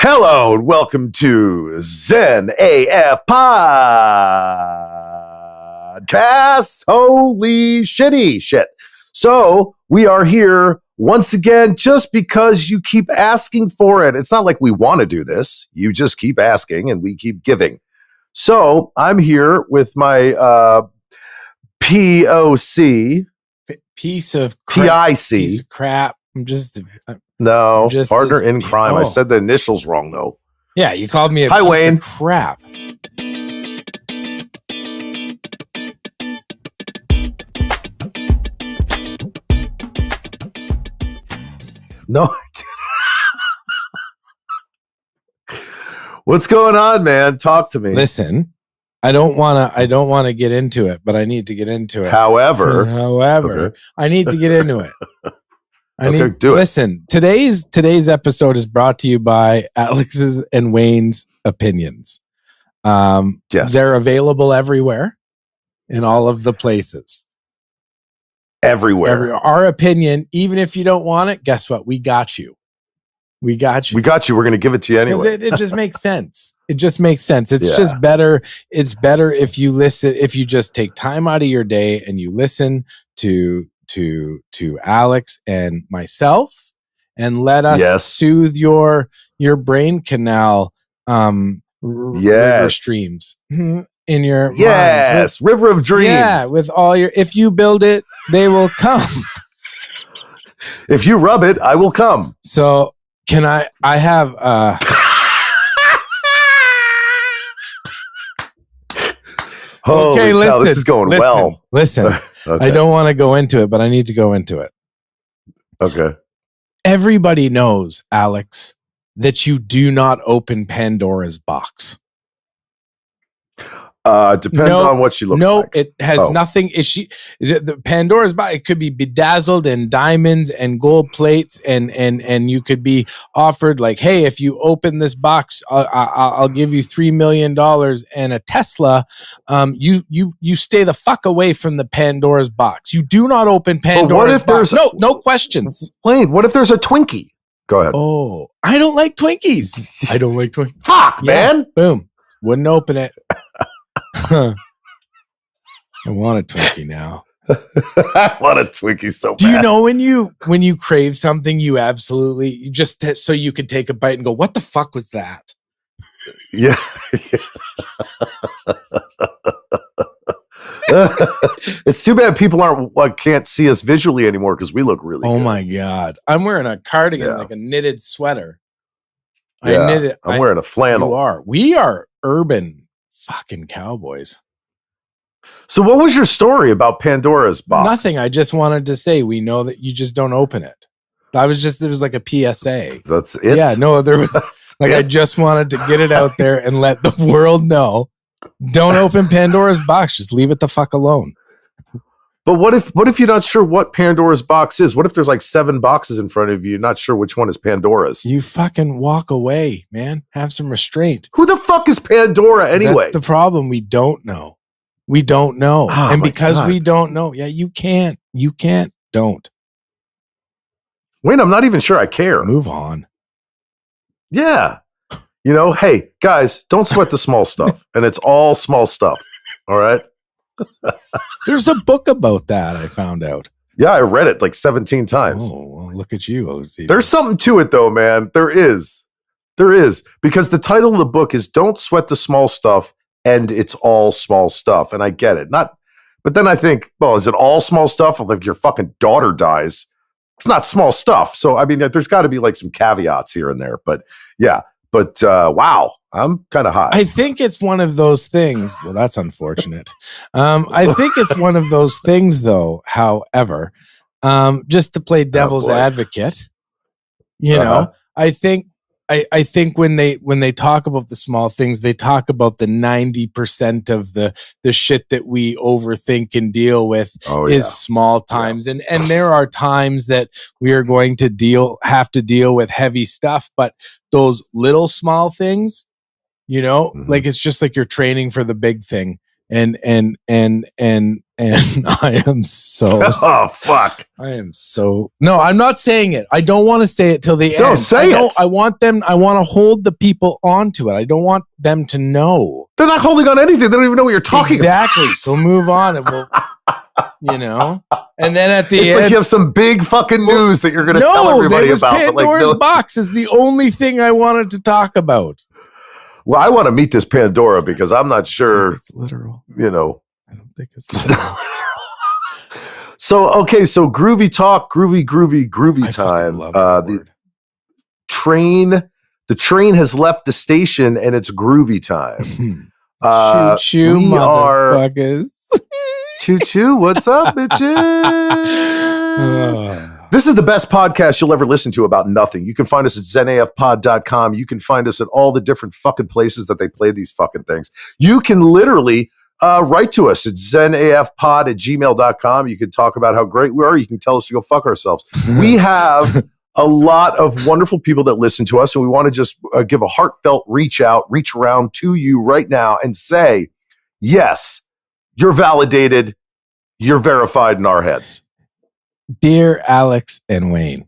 Hello and welcome to Zen AF Podcast. Holy shitty shit. So we are here once again just because you keep asking for it. It's not like we want to do this. You just keep asking and we keep giving. So I'm here with my POC. Piece of crap. Piece of crap. No, partner in crime. I said the initials wrong, though. Yeah, you called me a Hi, piece Wayne. of crap. No, I didn't. What's going on, man? Talk to me. Listen, I don't want to get into it, but I need to get into it. However, okay. I need to get into it. Do it. Listen, today's episode is brought to you by Alex's and Wayne's opinions. Yes. They're available everywhere in all of the places. Everywhere. Our opinion, even if you don't want it, guess what? We got you. We got you. We got you. We're going to give it to you anyway. It just makes sense. It just makes sense. It's just better. It's better if you listen, if you just take time out of your day and you listen to Alex and myself and let us soothe your brain canal river streams in your minds. River of dreams. Yeah, with all your, if you build it, they will come. If you rub it, I will come. So can I have okay, listen, this is going well. Listen, okay. I don't want to go into it, but I need to go into it. Okay. Everybody knows, Alex, that you do not open Pandora's box. Depends on what she looks like. No, it has nothing. The Pandora's box? It could be bedazzled in diamonds and gold plates, and you could be offered like, hey, if you open this box, I'll give you $3 million and a Tesla. You stay the fuck away from the Pandora's box. You do not open Pandora's box. No questions. Wait, what if there's a Twinkie? Go ahead. Oh, I don't like Twinkies. I don't like Twinkies. Fuck, man. Boom. Wouldn't open it. I want a Twinkie now. I want a Twinkie so bad. Do you know when you crave something, you absolutely just so you can take a bite and go, what the fuck was that? Yeah. It's too bad people can't see us visually anymore because we look really good. My God. I'm wearing a cardigan, like a knitted sweater. Yeah, I knit it. I'm wearing a flannel. You are. We are urban fucking cowboys. So what was your story about Pandora's box? Nothing. I just wanted to say we know that you just don't open it. It was like a PSA. That's it? Yeah, no, there was I just wanted to get it out there and let the world know. Don't open Pandora's box. Just leave it the fuck alone. But what if you're not sure what Pandora's box is? What if there's like 7 boxes in front of you, not sure which one is Pandora's? You fucking walk away, man. Have some restraint. Who the fuck is Pandora anyway? That's the problem. We don't know. We don't know. And because we don't know, you can't. Don't. Wait, I'm not even sure I care. Move on. Yeah. Hey, guys, don't sweat the small stuff. And it's all small stuff. All right? There's a book about that, I found out. Yeah, I read it like 17 times. Oh, well, look at you, OC. There's something to it, though, man. There is. Because the title of the book is Don't Sweat the Small Stuff, and it's all small stuff. And I get it. But then I think, well, is it all small stuff? Like your fucking daughter dies. It's not small stuff. So, I mean, there's got to be like some caveats here and there. But yeah. But wow, I'm kind of high. I think it's one of those things. Well, that's unfortunate. I think it's one of those things, though. However, just to play devil's advocate, I think when they talk about the small things, they talk about the 90% of the shit that we overthink and deal with is small times, and there are times that we are going to have to deal with heavy stuff, but those little small things, like it's just like you're training for the big thing, and And I am so Oh fuck! no, I'm not saying it. I don't want to say it till the end. Don't say it. I want to hold the people onto it. I don't want them to know. They're not holding on anything. They don't even know what you're talking about. Exactly. So move on and we'll, and then at the it's end. like you have some big fucking news that you're going to tell everybody about. Pandora's box is the only thing I wanted to talk about. Well, I want to meet this Pandora because I'm not sure. It's literal. I don't think it's literal. So groovy talk, groovy time. The train has left the station and it's groovy time. Choo-choo, motherfuckers. Choo-choo, what's up, bitches? This is the best podcast you'll ever listen to about nothing. You can find us at zenafpod.com. You can find us at all the different fucking places that they play these fucking things. You can literally write to us at zenafpod@gmail.com. You can talk about how great we are. You can tell us to go fuck ourselves. We have a lot of wonderful people that listen to us, and we want to just give a heartfelt reach around to you right now and say, yes, you're validated. You're verified in our heads. Dear Alex and Wayne,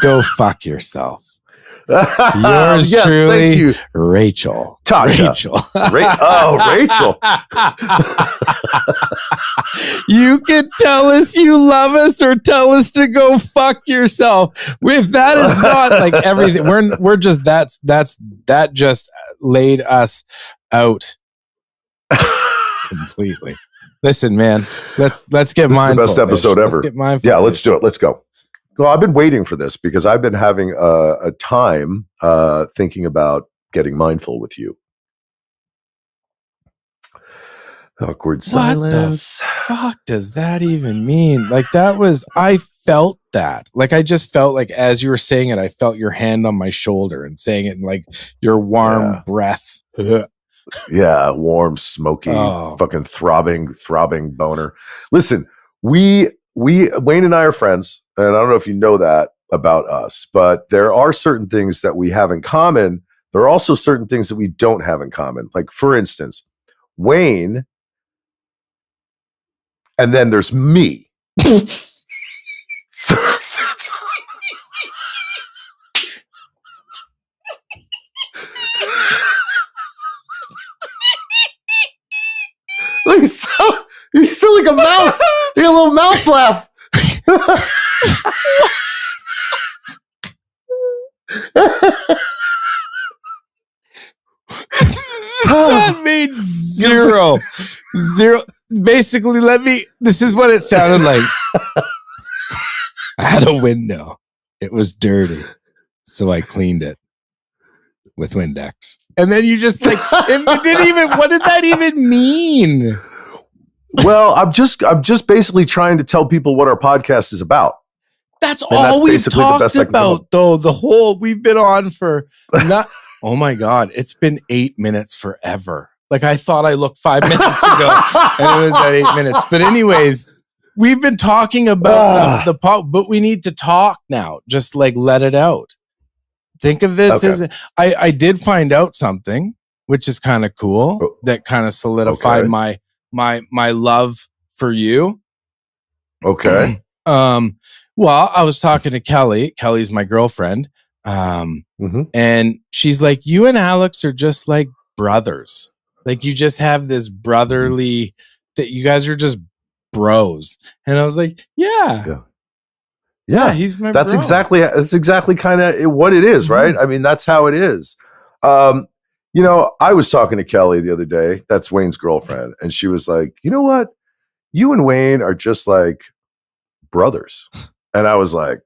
go fuck yourself. Yours yes, truly, thank you. Rachel. Tasha. Rachel. You can tell us you love us or tell us to go fuck yourself. If that is not like everything, we're just that just laid us out completely. Listen, man, let's get mindful. This is the best episode ever. Let's get mindful. Yeah, let's do it. Let's go. Well, I've been waiting for this because I've been having a time thinking about getting mindful with you. Awkward silence. What the fuck does that even mean? Like I felt that. Like I just felt like as you were saying it, I felt your hand on my shoulder and saying it in like your warm breath. Yeah, warm, smoky, fucking throbbing boner. Listen, Wayne and I are friends, and I don't know if you know that about us, but there are certain things that we have in common. There are also certain things that we don't have in common. Like, for instance, Wayne, and then there's me. You sound like a mouse. You got a little mouse laugh. That made zero. Basically, this is what it sounded like. I had a window. It was dirty. So I cleaned it with Windex. And then you just like, what did that even mean? Well, I'm just basically trying to tell people what our podcast is about. That's all we've talked about, though. We've been on for oh my God, it's been 8 minutes forever. Like I thought I looked 5 minutes ago and it was at 8 minutes. But anyways, we've been talking about the but we need to talk now. Just like let it out. Think of this as I did find out something, which is kind of cool. That kind of solidified my love for you. Okay. Well, I was talking to Kelly. Kelly's my girlfriend. And she's like, you and Alex are just like brothers. Like you just have this brotherly that you guys are just bros. And I was like, yeah, he's my bro. That's exactly kind of what it is, right? I mean, that's how it is. I was talking to Kelly the other day, that's Wayne's girlfriend, and she was like, you know what? You and Wayne are just like brothers. And I was like,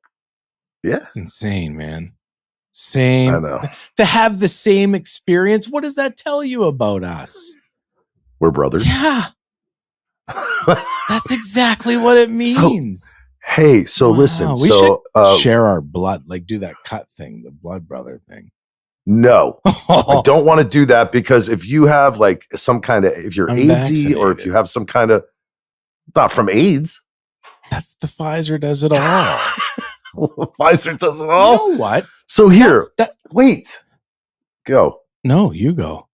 yeah. That's insane, man. Same. I know. To have the same experience, what does that tell you about us? We're brothers. Yeah. That's exactly what it means. Listen. We should share our blood, like do that cut thing, the blood brother thing. No, I don't want to do that because if you have like some kind of, if you're AIDS-y or if you have some kind of, not from AIDS. That's the Pfizer does it all. Pfizer does it all? You know what? So here, wait. Go. No, you go.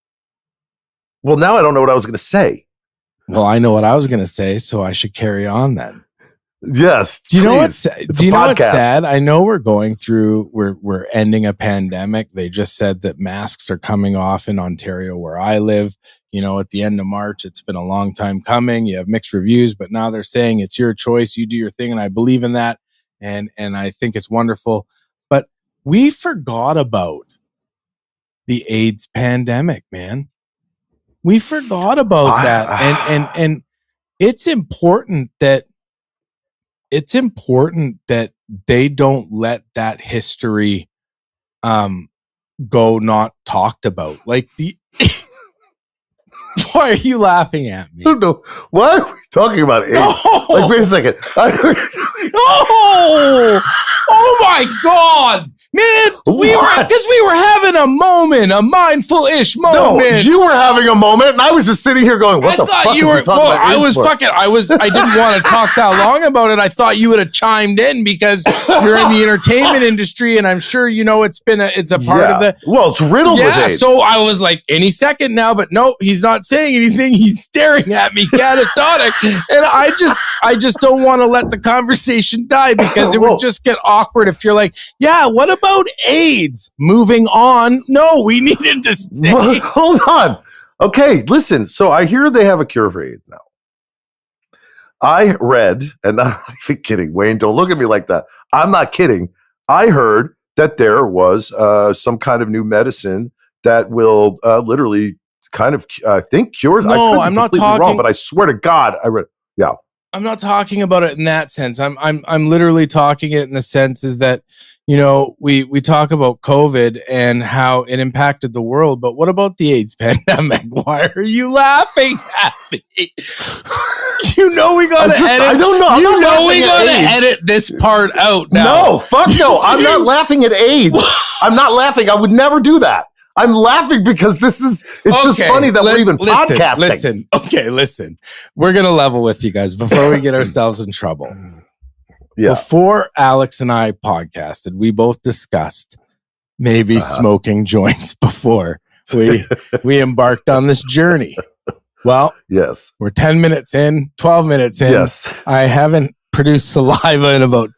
Well, now I don't know what I was going to say. Well, I know what I was going to say, so I should carry on then. Yes. Do you know what's sad? I know we're ending a pandemic. They just said that masks are coming off in Ontario where I live. At the end of March, it's been a long time coming. You have mixed reviews, but now they're saying it's your choice. You do your thing. And I believe in that. And I think it's wonderful. But we forgot about the AIDS pandemic, man. We forgot about that. And it's important that they don't let that history go not talked about. Like why are you laughing at me? I don't know. Why are we talking about AIDS? No! Like, wait a second. No! Oh my God! Man, we were having a moment, a mindful-ish moment. No, you were having a moment, and I was just sitting here going, what the fuck is he talking about? I didn't want to talk that long about it. I thought you would have chimed in because you're in the entertainment industry, and I'm sure it's a part of the... Well, it's riddled with AIDS. So I was like, any second now, but no, he's not saying anything. He's staring at me, catatonic, and I just don't want to let the conversation die because it would just get awkward if you're like, yeah, what about AIDS? Moving on. No, we needed to stay. Well, hold on. Okay, listen. So I hear they have a cure for AIDS now. I read, and I'm not even kidding, Wayne, don't look at me like that. I'm not kidding. I heard that there was some kind of new medicine that will literally kind of, I think, cure. No, I'm not talking wrong, but I swear to God, I read. Yeah. I'm not talking about it in that sense. I'm literally talking it in the sense is that, we talk about COVID and how it impacted the world, but what about the AIDS pandemic? Why are you laughing at me? We gotta edit. I don't know. We gotta edit this part out now. No, fuck no. I'm not laughing at AIDS. I'm not laughing. I would never do that. I'm laughing because it's just funny that we're even podcasting. Listen. We're going to level with you guys before we get ourselves in trouble. Yeah. Before Alex and I podcasted, we both discussed maybe smoking joints before we embarked on this journey. Well, yes. We're 10 minutes in, 12 minutes in. Yes. I haven't produced saliva in about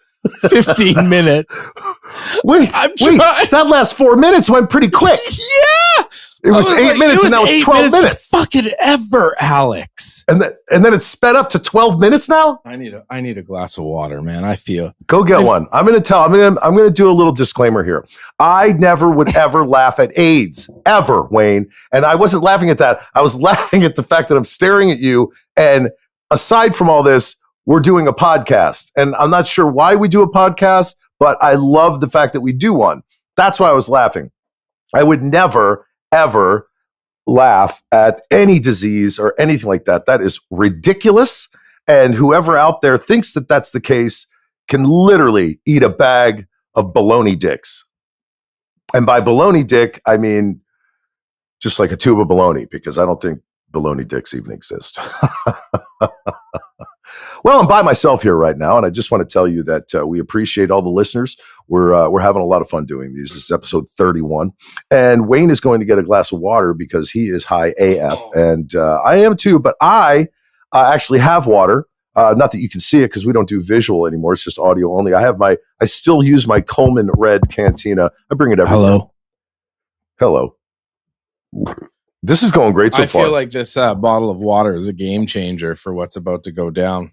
15 minutes. Wait, that last 4 minutes went pretty quick. Yeah. It was 8 minutes and now it's 12 minutes. Fucking ever, Alex. And then it's sped up to 12 minutes now? I need a glass of water, man. I feel. Go get one. I'm going to do a little disclaimer here. I never would ever laugh at AIDS, ever, Wayne. And I wasn't laughing at that. I was laughing at the fact that I'm staring at you. And aside from all this, we're doing a podcast. And I'm not sure why we do a podcast, but I love the fact that we do one. That's why I was laughing. I would never, ever laugh at any disease or anything like that. That is ridiculous. And whoever out there thinks that that's the case can literally eat a bag of baloney dicks. And by baloney dick, I mean just like a tube of baloney, because I don't think baloney dicks even exist. Well, I'm by myself here right now, and I just want to tell you that we appreciate all the listeners. We're having a lot of fun doing these. This is episode 31, and Wayne is going to get a glass of water because he is high AF, and I am too. But I actually have water. Not that you can see it because we don't do visual anymore; it's just audio only. I still use my Coleman Red Cantina. I bring it everywhere. Hello. This is going great so far. I feel like this bottle of water is a game changer for what's about to go down.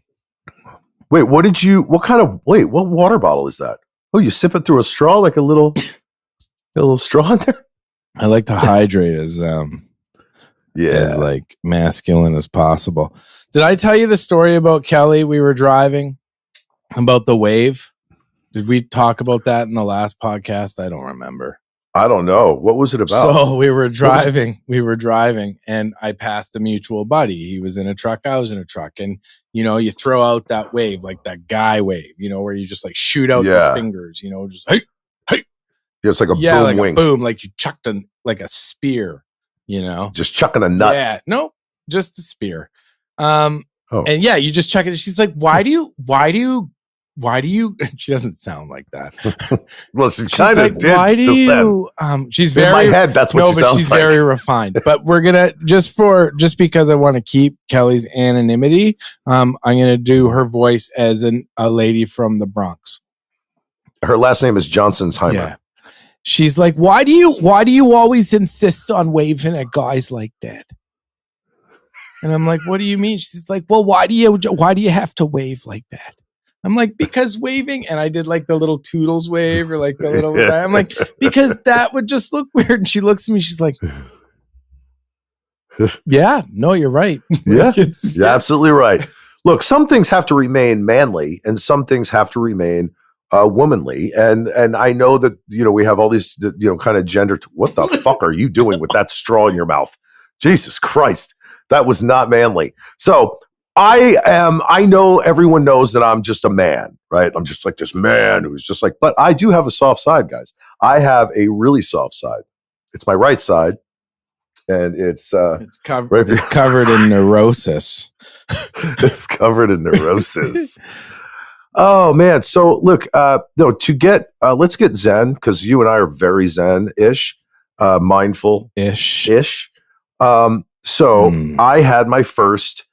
Wait, what water bottle is that? Oh, you sip it through a straw, like a little straw in there? I like to hydrate as like masculine as possible. Did I tell you the story about Kelly? We were driving about the wave. Did we talk about that in the last podcast? I don't remember. I don't know. What was it about? So we were driving and I passed a mutual buddy. He was in a truck. I was in a truck. And, you throw out that wave, like that guy wave, where you just like shoot out your fingers, just, hey. Yeah, it's like a boom like wing. A boom, like you chucked like a spear, Just chucking a nut. Yeah, no, just a spear. And yeah, you just chuck it. She's like, why do you why do you, she doesn't sound like that. Well, she kind of like, did. Why do just you, she's very, in my head, that's what no, she but sounds she's like. very refined. But we're going to, just because I want to keep Kelly's anonymity, I'm going to do her voice as a lady from the Bronx. Her last name is Johnsonsheimer. Yeah. She's like, why do you always insist on waving at guys like that? And I'm like, what do you mean? She's like, well, why do you have to wave like that? I'm like, because waving, and I did like the little Toodles wave or like the little, I'm like, because that would just look weird. And she looks at me, she's like, yeah, no, you're right. Yeah, you're absolutely right. Look, some things have to remain manly and some things have to remain womanly. And I know that, we have all these, kind of gender. What the fuck are you doing with that straw in your mouth? Jesus Christ. That was not manly. So I know everyone knows that I'm just a man, right? I'm just like this man who's just like, but I do have a soft side, guys. I have a really soft side. It's my right side. And it's covered in neurosis. It's covered in neurosis. Oh man. So look, let's get Zen, because you and I are very Zen-ish, mindful-ish. I had my first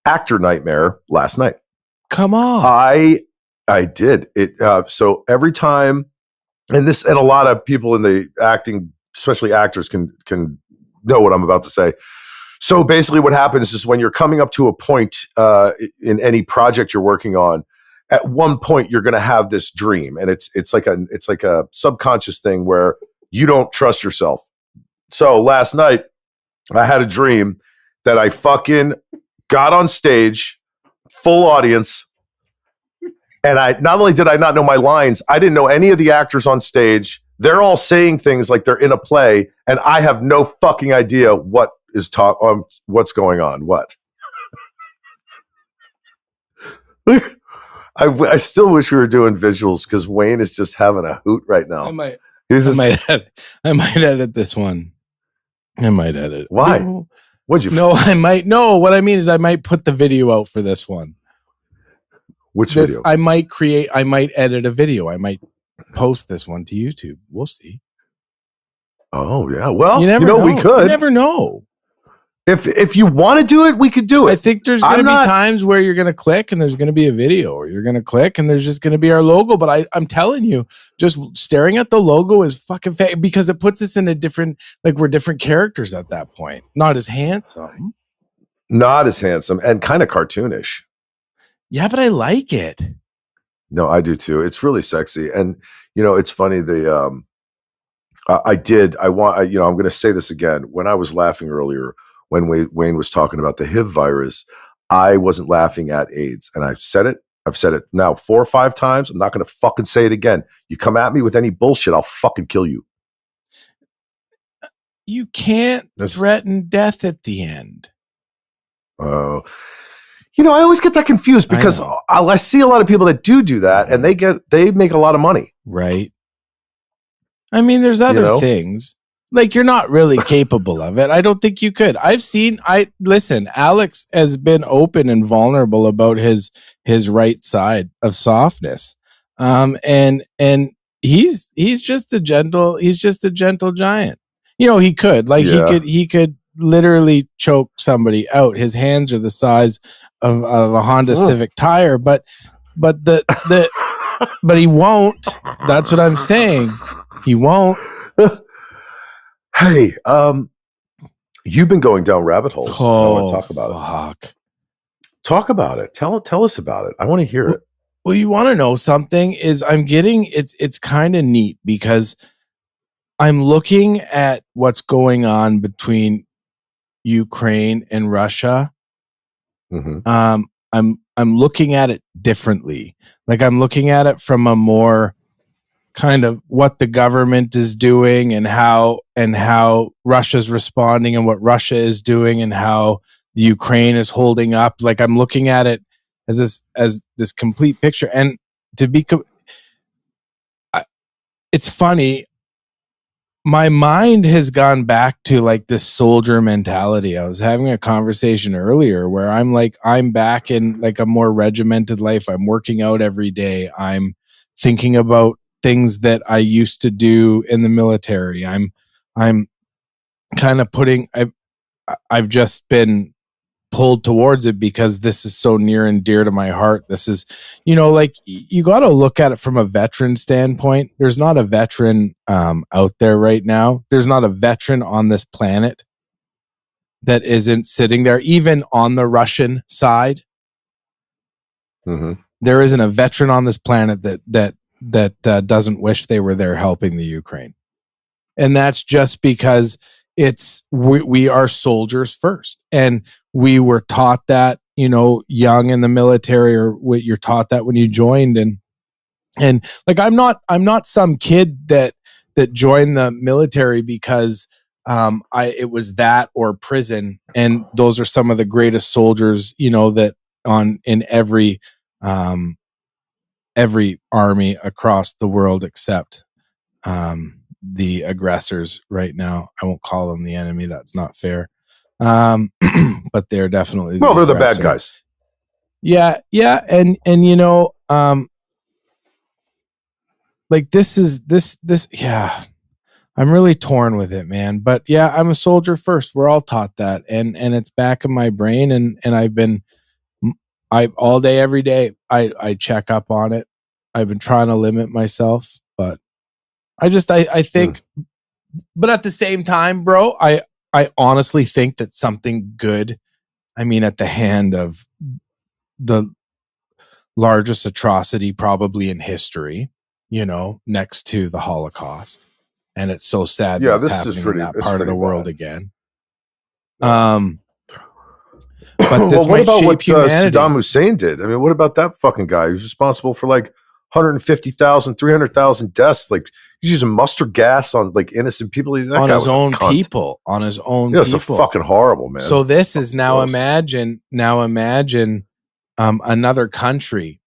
actor nightmare last night. Come on. I did it. So every time, and a lot of people in the acting, especially actors, can know what I'm about to say. So basically what happens is when you're coming up to a point in any project you're working on, at one point you're going to have this dream, and it's like a subconscious thing where you don't trust yourself. So last night I had a dream that I fucking got on stage, full audience, and I not only did I not know my lines, I didn't know any of the actors on stage. They're all saying things like they're in a play, and I have no fucking idea what's going on. What? I still wish we were doing visuals, because Wayne is just having a hoot right now. I might edit this one. I might edit. Why? What'd you? No, I might. No, what I mean is I might put the video out for this one. Which video? I might edit a video. I might post this one to YouTube. We'll see. Oh yeah. Well, you never know. We could. You never know. If you want to do it, we could do it. I think there's going to be times where you're going to click and there's going to be a video, or you're going to click and there's just going to be our logo. But I'm telling you, just staring at the logo is fucking because it puts us in a different, like we're different characters at that point. Not as handsome. And kind of cartoonish. Yeah, but I like it. No, I do too. It's really sexy. And, it's funny. I'm going to say this again. When I was laughing earlier, when Wayne was talking about the HIV virus, I wasn't laughing at AIDS. And I've said it now 4 or 5 times. I'm not going to fucking say it again. You come at me with any bullshit, I'll fucking kill you. You can't threaten death at the end. Oh, I always get that confused, because I see a lot of people that do that, and they make a lot of money. Right. I mean, there's other things. Like, you're not really capable of it. I don't think you could. Listen, Alex has been open and vulnerable about his right side of softness. And he's just a gentle giant. He could, he could literally choke somebody out. His hands are the size of a Honda Civic tire, but he won't. That's what I'm saying. He won't. Hey, you've been going down rabbit holes. I want to talk about it. Talk about it. Tell us about it. I want to hear it. Well, you want to know something? It's kind of neat, because I'm looking at what's going on between Ukraine and Russia. Mm-hmm. I'm looking at it differently. Like, I'm looking at it from a more kind of what the government is doing, and how Russia's responding, and what Russia is doing, and how the Ukraine is holding up. Like, I'm looking at it as this complete picture. And to be, it's funny. my mind has gone back to like this soldier mentality. I was having a conversation earlier where I'm like, I'm back in like a more regimented life. I'm working out every day. I'm thinking about things that I used to do in the military. I'm kind of I've just been pulled towards it because this is so near and dear to my heart. This is, like you got to look at it from a veteran standpoint. There's not a veteran out there right now. There's not a veteran on this planet that isn't sitting there, even on the Russian side. Mm-hmm. There isn't a veteran on this planet that doesn't wish they were there helping the Ukraine. And that's just because we are soldiers first. And we were taught that, young in the military, or what you're taught that when you joined. And like, I'm not some kid that joined the military because it was that or prison. And those are some of the greatest soldiers, that in every army across the world, except the aggressors right now. I won't call them the enemy. That's not fair. But they're definitely they're the bad guys. Yeah. And like this, yeah, I'm really torn with it, man. But yeah, I'm a soldier first. We're all taught that. And it's back in my brain. And I all day, every day, I check up on it. I've been trying to limit myself, but I think, but at the same time, bro, I honestly think that something good, at the hand of the largest atrocity probably in history, next to the Holocaust. And it's so sad that it's happening in that part of the world again. But this what about what humanity. Saddam Hussein did? What about that fucking guy? He was responsible for like 150,000, 300,000 deaths. Like, he's using mustard gas on like innocent people. On his own people. It's a fucking horrible, man. So this is now imagine another country.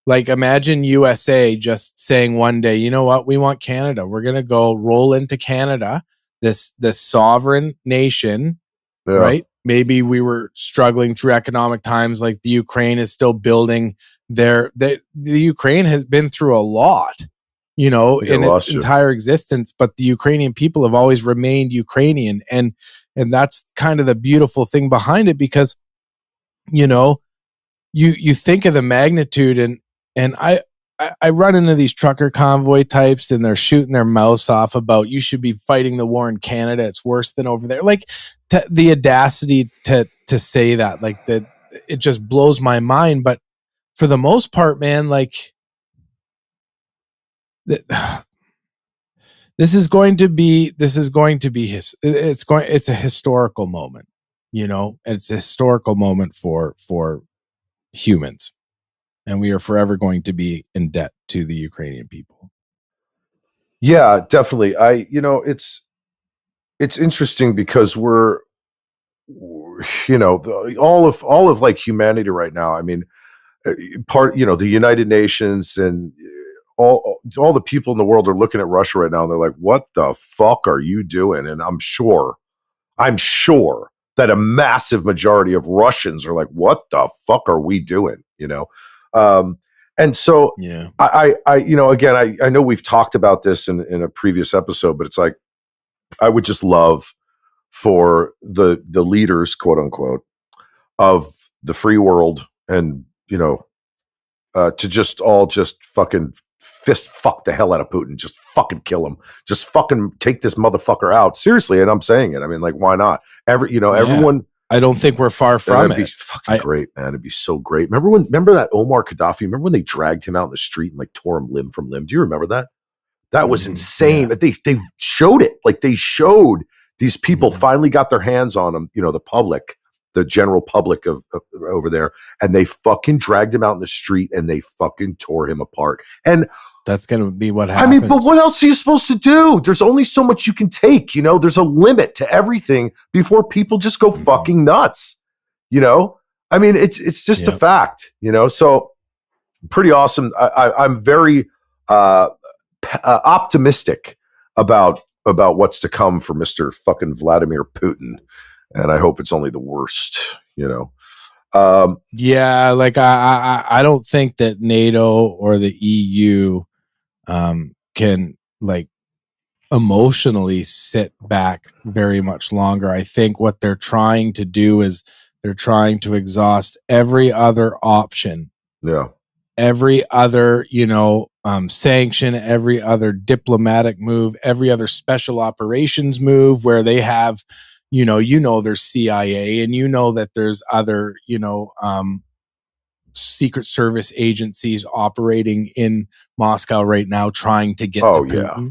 Like, imagine USA just saying one day, you know what? We want Canada. We're going to go roll into Canada, this sovereign nation, right? Maybe we were struggling through economic times, like the Ukraine is still building the Ukraine has been through a lot, in its entire existence, but the Ukrainian people have always remained Ukrainian. And that's kind of the beautiful thing behind it, because, you think of the magnitude, and I run into these trucker convoy types, and they're shooting their mouths off about, you should be fighting the war in Canada. It's worse than over there. Like, the audacity to say that, like, that, it just blows my mind. But for the most part, man, like, this is going to be it's a historical moment, it's a historical moment for humans. And we are forever going to be in debt to the Ukrainian people. Yeah, definitely. It's interesting because we're, all of like humanity right now. The United Nations and all the people in the world are looking at Russia right now, and they're like, "What the fuck are you doing?" And I'm sure that a massive majority of Russians are like, "What the fuck are we doing?" And so, yeah, again, I know we've talked about this in a previous episode, but it's like, I would just love for the leaders, quote unquote, of the free world, and to just fucking fist fuck the hell out of Putin, just fucking kill him, just fucking take this motherfucker out, seriously. And I'm saying it. Like, why not? Everyone. I don't think we're far from it. It'd be fucking great, man. It'd be so great. Remember that Omar Gaddafi? Remember when they dragged him out in the street and like tore him limb from limb? Do you remember that? That was insane. Yeah. They showed it. Like, they showed these people finally got their hands on him, the public, the general public of over there, and they fucking dragged him out in the street and they fucking tore him apart. And that's going to be what happens. But what else are you supposed to do? There's only so much you can take. There's a limit to everything before people just go fucking nuts. It's just a fact. So pretty awesome. I'm very optimistic about about what's to come for Mr. fucking Vladimir Putin, and I hope it's only the worst. Yeah, like I don't think that NATO or the EU can like emotionally sit back very much longer. I think what they're trying to do is they're trying to exhaust every other option. Yeah. Every other, sanction, every other diplomatic move, every other special operations move where they have, there's CIA and that there's other, Secret Service agencies operating in Moscow right now trying to get to Putin. Yeah.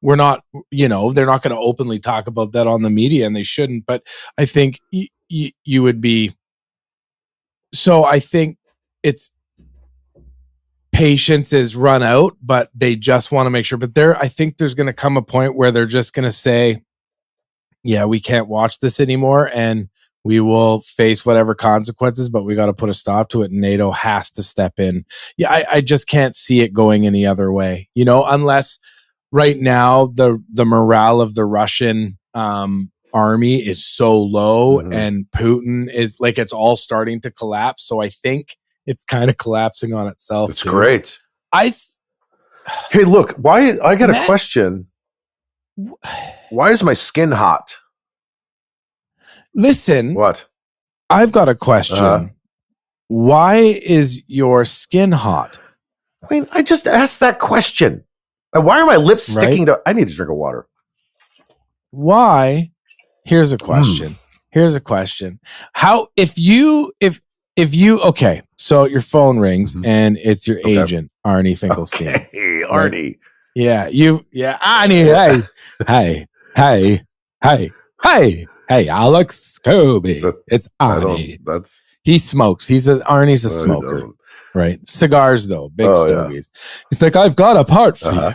We're not, they're not going to openly talk about that on the media, and they shouldn't, but I think you would be. So I think it's patience is run out, but they just want to make sure. But I think there's going to come a point where they're just going to say, yeah, we can't watch this anymore, and we will face whatever consequences, but we got to put a stop to it. NATO has to step in. Yeah, I just can't see it going any other way, unless right now the morale of the Russian army is so low, and Putin is like, it's all starting to collapse. So I think it's kind of collapsing on itself. It's great. Hey, look, why I got a question. Why is my skin hot? Listen, what? I've got a question. Why is your skin hot? Wayne, I just asked that question. Why are my lips sticking to? I need to drink of water. Why? Here's a question. How if you okay, so your phone rings and it's your agent, Arnie Finkelstein. Okay, Arnie. Yeah, Arnie. Hey, Alex Skuby. It's Arnie. He smokes. Arnie's a smoker. Right. Cigars though, big stogies. Yeah. He's like, I've got a part for you.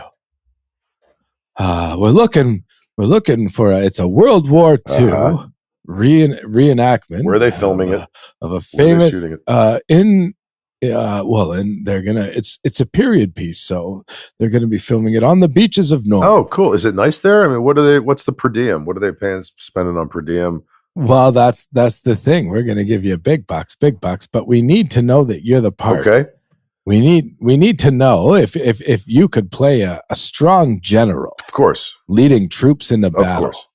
We're looking for it's a World War II reenactment. Where are they filming it? Of a famous and they're gonna it's a period piece, so they're gonna be filming it on the beaches of Norway. Oh, cool. Is it nice there? I mean, what's the per diem? What are they spending on per diem? Well, that's the thing. We're gonna give you big bucks, but we need to know that you're the part. Okay. We need to know if you could play a strong general. Of course. Leading troops into battle. Of course.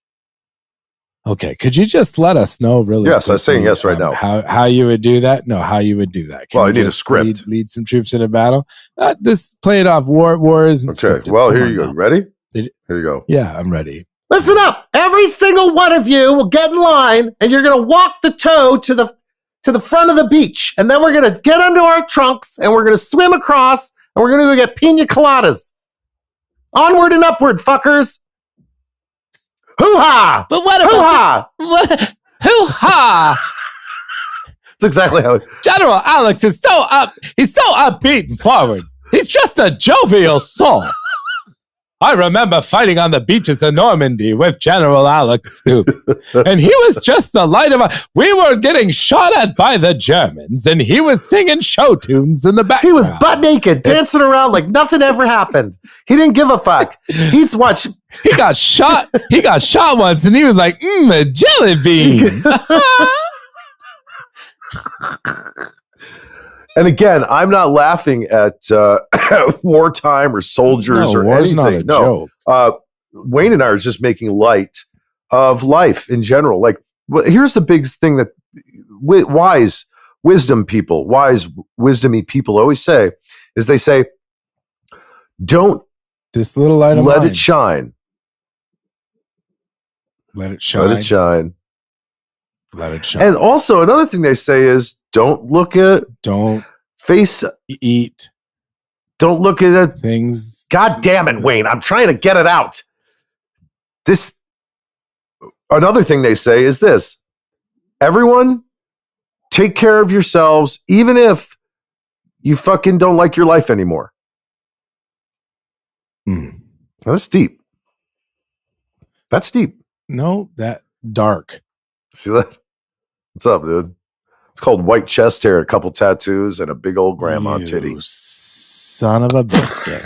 Okay, could you just let us know really Yes, I'm saying yes right now. How you would do that? No, how you would do that. Well, I need a script. Lead some troops into battle. Play it off. War isn't scripted. Okay, well, here you go. Ready? Here you go. Yeah, I'm ready. Listen up. Every single one of you will get in line, and you're going to walk the toe to the front of the beach. And then we're going to get under our trunks, and we're going to swim across, and we're going to go get pina coladas. Onward and upward, fuckers. Hoo-ha! But what about Hoo-ha! Hoo-ha! That's exactly how General Alex is he's so upbeat and forward. He's just a jovial soul. I remember fighting on the beaches of Normandy with General Alex Skuby, and he was just the light of we were getting shot at by the Germans, and he was singing show tunes in the background. He was butt naked, dancing around like nothing ever happened. He didn't give a fuck. He's watching. He got shot. He got shot once, and he was like, a jelly bean. And again, I'm not laughing at wartime or soldiers or war's anything. Not a joke. Wayne and I are just making light of life in general. Like, here's the big thing that wise, wisdomy people always say is they say, don't this little light of let mine. it shine. Let it shine. Let it shine. Let it shine. And also another thing they say is don't eat. Don't look at things. God damn it, Wayne. I'm trying to get it out. Another thing they say is this. Everyone take care of yourselves, even if you fucking don't like your life anymore. That's deep. That's deep. No, that dark. See that? What's up, dude? It's called white chest hair, a couple tattoos, and a big old grandma titty. Son of a biscuit.